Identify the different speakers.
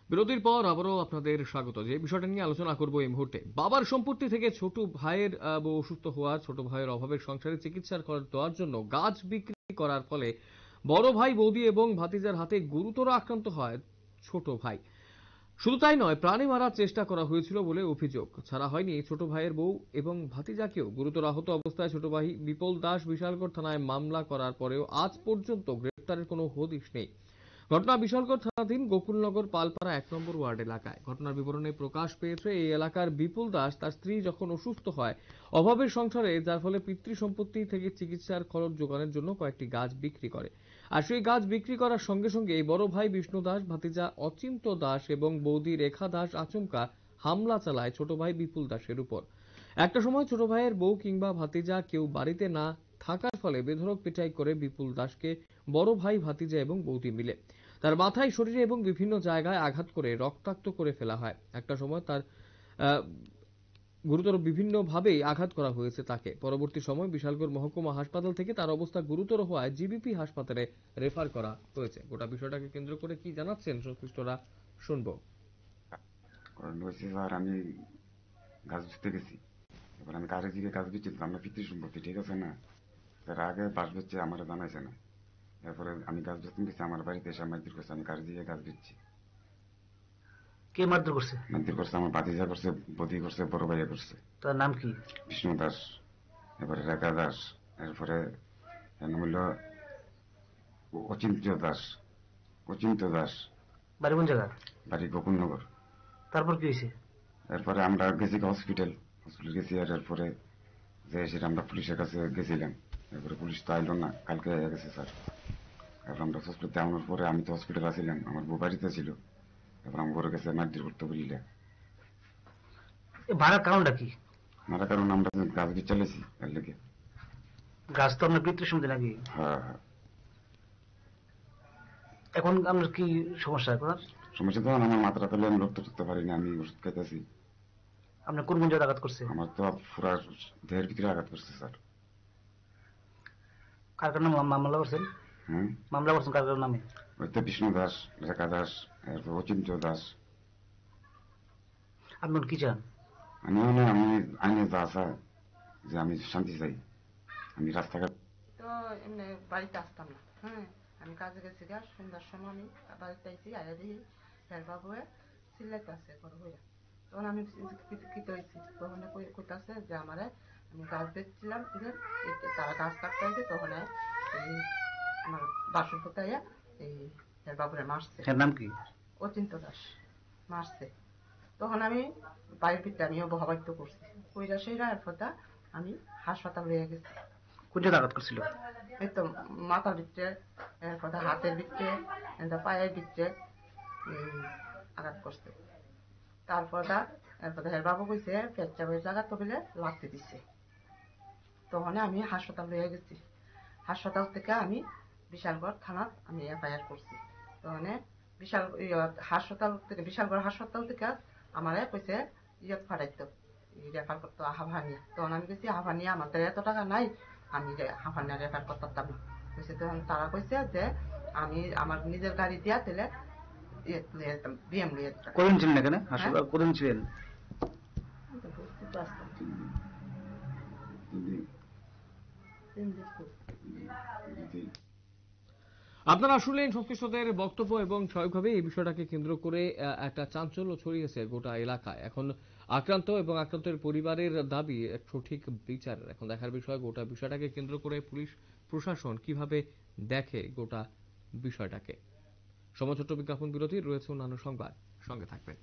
Speaker 1: বিরতির পর আবারও আপনাদের স্বাগত। যে বিষয়টা নিয়ে আলোচনা করব এই মুহূর্তে, বাবার সম্পত্তি থেকে ছোট ভাইয়ের বউ অসুস্থ হওয়া, ছোট ভাইয়ের অভাবের সংসারে চিকিৎসার খরচ দেওয়ার জন্য গাছ বিক্রি করার ফলে বড় ভাই, বৌদি এবং ভাতিজার হাতে গুরুতর আক্রান্ত হয় ছোট ভাই। শুধু তাই নয়, প্রাণে মারার চেষ্টা করা হয়েছিল বলে অভিযোগ। ছাড়া হয়নি ছোট ভাইয়ের বউ এবং ভাতিজাকেও। গুরুতর আহত অবস্থায় ছোট ভাই বিপুল দাস বিশালগড় থানায় মামলা করার পরেও আজ পর্যন্ত গ্রেপ্তারের কোনো হদিশ নেই। ঘটনা বিশালগড় থানাধীন গোকুলনগর পালপাড়া 1 নম্বর ওয়ার্ড এলাকায়। ঘটনার বিবরণে প্রকাশ পেয়েছে, এই এলাকার বিপুল দাস তার স্ত্রী যখন অসুস্থ হয় অভাবের সংসারে, যার ফলে পিতৃ সম্পত্তি থেকে চিকিৎসার খরচ জোগানোর জন্য কয়েকটি গাছ বিক্রি করে। আর সেই গাছ বিক্রি করার সঙ্গে সঙ্গে এই বড় ভাই বিষ্ণু দাস, ভাতিজা অচিন্ত দাস এবং বৌদি রেখা দাস আচমকা হামলা চালায় ছোট ভাই বিপুল দাসের উপর। একটা সময় ছোট ভাইয়ের বউ কিংবা ভাতিজা কেউ বাড়িতে না থাকার ফলে বেধড়ক পিটাই করে বিপুল দাসকে বড় ভাই, ভাতিজা এবং বৌদি মিলে। তার মাথায়, শরীরে এবং বিভিন্ন জায়গায় আঘাত করে রক্তাক্ত করে ফেলা হয়। একটা সময় তার গুরুতর বিভিন্নভাবেই আঘাত করা হয়েছে তাকে। পরবর্তী সময় বিশালগড় মহকুমা হাসপাতাল থেকে তার অবস্থা গুরুতর হওয়ায় জিবিপি হাসপাতালে রেফার করা হয়েছে। গোটা বিষয়টাকে কেন্দ্র করে কি জানাচ্ছেন সংশ্লিষ্টরা, শুনবো।
Speaker 2: স্যার, আমি গাছ বেচতে গেছি। এবার আমি কারে জিগে গাছ বেচছিলাম, আমরা পিতৃ সম্পত্তি, ঠিক আছে না? তার আগে বাস বেচছে, আমার জানাইছে না। এরপরে আমি গাছ বেচতে গেছি, আমার বাড়িতে এসে মারধর করছে। আমি কারে জিগে গাছ বেচছি।
Speaker 3: কে মারধর করছে?
Speaker 2: মারধর করছে আমার ভাতিজা করছে, বদি করছে, বড় ভাইয়া করছে।
Speaker 3: তার নাম কি?
Speaker 2: বিষ্ণু দাস, এরপরে রেখা দাস, এরপরে নাম হইল অচিন্ত দাস। অচিন্ত দাস।
Speaker 3: বাড়ি কোন জায়গা?
Speaker 2: বাড়ি গোকুলনগর।
Speaker 3: তারপর কি হয়েছে?
Speaker 2: এরপরে আমরা গেছি হসপিটাল গেছি। আর এরপরে যে সেটা আমরা পুলিশের কাছে গেছিলাম। এরপরে পুলিশ তো আইলো না, কালকে গেছে স্যার। এরপর আমরা হসপিটালে আনার পরে আমি তো হসপিটালে আসছিলাম, আমার বউ বাড়িতে ছিল। এরপর আমার বউর কাছে মারধর করতে বললে।
Speaker 3: মারার কারণটা কি?
Speaker 2: মারার কারণ আমরা গাছ দিয়ে চলেছি, এর লেগে।
Speaker 3: গাছ তো আপনার পিতৃ সম্পত্তি নাকি?
Speaker 2: হ্যাঁ হ্যাঁ।
Speaker 3: এখন আপনার কি সমস্যা? এখন
Speaker 2: সমস্যা তো আমার মাথাটা পেলে আমি রক্ত করতে পারি না, আমি ওষুধ খাইতেছি।
Speaker 3: আপনার কোন কোন জায়গায় আঘাত করছে?
Speaker 2: আমার তো পুরা দেহের ভিতরে আঘাত করছে স্যার।
Speaker 3: কার কার নামে মামলা করছেন?
Speaker 2: হ্যাঁ,
Speaker 3: মামলা করছেন কার কার নামে?
Speaker 2: ওই তো বিষ্ণু দাস, রেখা দাস, এরপর অচিন্ত দাস।
Speaker 3: আপনি কি চান?
Speaker 2: আমি আইনে যা আছে, যে আমি শান্তি চাই। আমি রাস্তাঘাট
Speaker 4: তো এমনি বাড়িতে আসতাম না। হ্যাঁ, আমি কাজে গেছি গা, সন্ধ্যার সময় আমি বাড়িতে আইসি, আয়া দেখি হের বাবু চিল্লাইতে আছে বড় হইয়া। তখন আমি কিতে হয়েছি, তখন কইতাছে যে আমারে, আমি গাছ দেখছিলাম, তারা গাছ কাটতে হয়েছে, তখন এই আমার বাসন পোতাইয়া এই হের বাবুরে মারছে।
Speaker 3: এর নাম কি?
Speaker 4: অচিন্ত দাস মারছে। তখন আমি বাড়ির ভিতরে আমিও বহাবাদ্য করছি, কইরা সেইরা। এরপর আমি হাসপাতাল হয়ে গেছি।
Speaker 3: কোন জায়গায় আঘাত করছিল?
Speaker 4: এই তো মাথার ভিতরে, এরপর হাতের ভিতরে, পায়ের ভিতরে আঘাত করছে। তারপর এরপর হের বাবু কইছে পেচ্ছাপের জায়গা তো বলে লাগতে দিচ্ছে। তখন আমি হাসপাতাল হয়ে গেছি। হাসপাতাল থেকে আমি বিশালগড় থানার আমি এফআইআর করছি। তখন বিশালগড় হাসপাতাল থেকে আমারে কইছে ইয়ত ফাটাইতো, রেফার করতো হাফানিয়া। তখন আমি কইছি হাফানিয়া আমাদের এত টাকা নাই, আমি হাফানিয়া রেফার করতাম না। কইছে তখন তারা কইছে যে আমি আমার নিজের গাড়ি দিয়া তেলে বিএম লিয়ে যেতাম।
Speaker 3: কদিন ছিলেন এখানে হাসপাতাল? কদিন ছিলেন?
Speaker 1: আপনারা শুনলেন সংশ্লিষ্টদের বক্তব্য এবং স্বাভাবিকভাবে এই বিষয়টাকে কেন্দ্র করে একটা চাঞ্চল্য ছড়িয়েছে গোটা এলাকায়। এখন আক্রান্ত এবং আক্রান্তের পরিবারের দাবি সঠিক বিচার। এখন দেখার বিষয় গোটা বিষয়টাকে কেন্দ্র করে পুলিশ প্রশাসন কিভাবে দেখে গোটা বিষয়টাকে। সময় ছোট্ট বিজ্ঞাপন বিরতি, রয়েছে অন্যান্য সংবাদ, সঙ্গে থাকবেন।